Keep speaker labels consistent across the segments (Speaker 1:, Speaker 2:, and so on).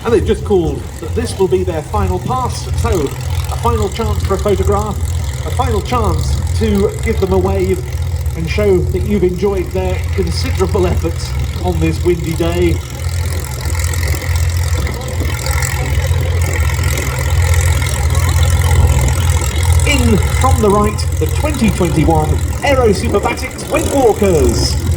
Speaker 1: And they've just called that this will be their final pass, so a final chance for a photograph, a final chance to give them a wave and show that you've enjoyed their considerable efforts on this windy day. In from the right, the 2021 Aero Superbatics Windwalkers.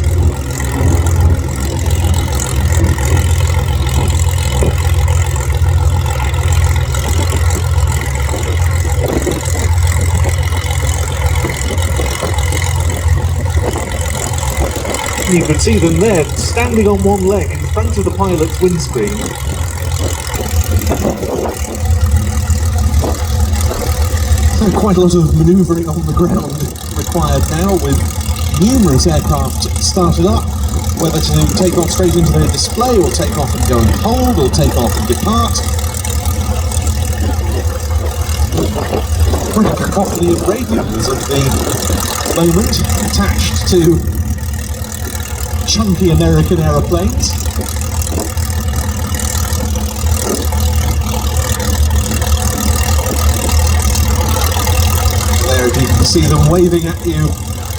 Speaker 1: You can see them there, standing on one leg in front of the pilot's windscreen. So quite a lot of manoeuvring on the ground required now, with numerous aircraft started up, whether to take off straight into their display, or take off and go and hold, or take off and depart. Quite a cacophony of radios at the moment, attached to chunky American aeroplanes. There you can see them waving at you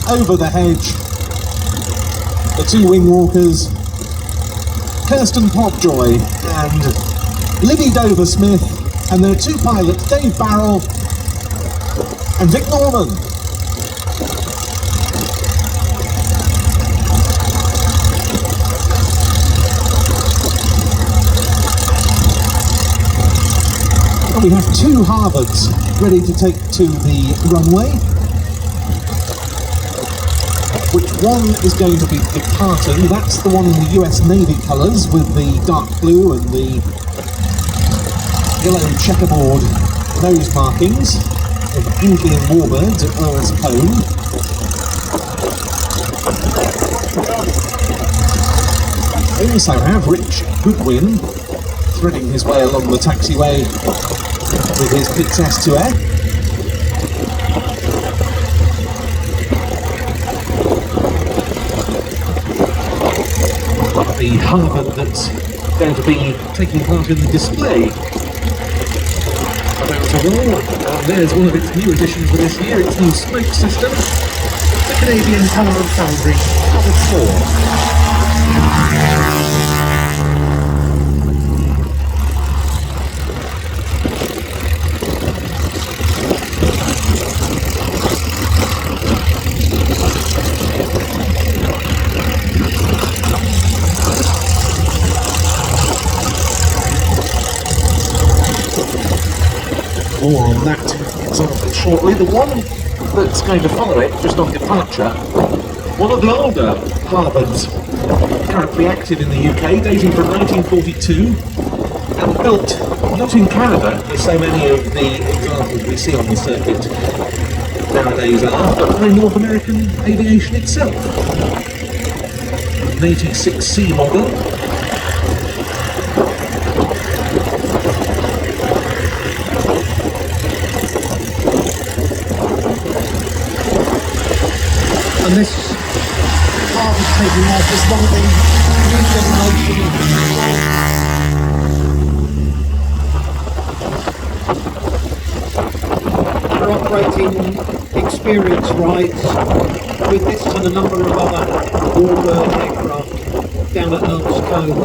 Speaker 1: over the hedge. The two wingwalkers, Kirsten Pobjoy and Libby Dover-Smith, and their two pilots, Dave Barrell and Vic Norman. We have two Harvards ready to take to the runway, which one is going to be departing. That's the one in the US Navy colours with the dark blue and the yellow checkerboard nose markings of Anglian Warbirds at Earl's Cone. We also have Rich Goodwin threading his way along the taxiway with his Pitts S2A. The Harvard that's going to be taking part in the display about to roll. There's one of its new additions for this year, its new smoke system, the Canadian Car and Foundry Covered 4. More on that example shortly. The one that's going to follow it, just on departure, one of the older Harvards currently active in the UK, dating from 1942, and built not in Canada, as so many of the examples we see on the circuit nowadays are, but by North American aviation itself. An 86C model. And this part is taking off as one of the new generation. We're operating experience rides with this and a number of other Warbird aircraft down at Earl's Cone.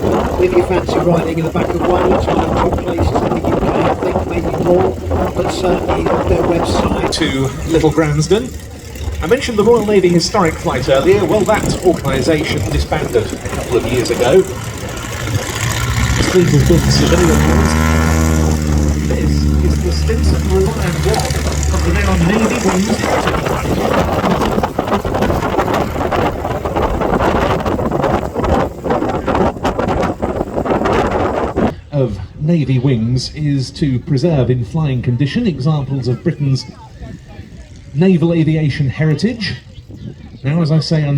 Speaker 1: If you fancy riding in the back of one, it's one of two places in the UK, I think, maybe more, but certainly their website. To Little Gransden. I mentioned the Royal Navy Historic Flight earlier. Well, that organisation disbanded a couple of years ago. This fleet has been civilian. This is the Stinson Reliant One of the now Navy Wings. Of Navy Wings is to preserve in flying condition examples of Britain's naval aviation heritage. Now, as I say,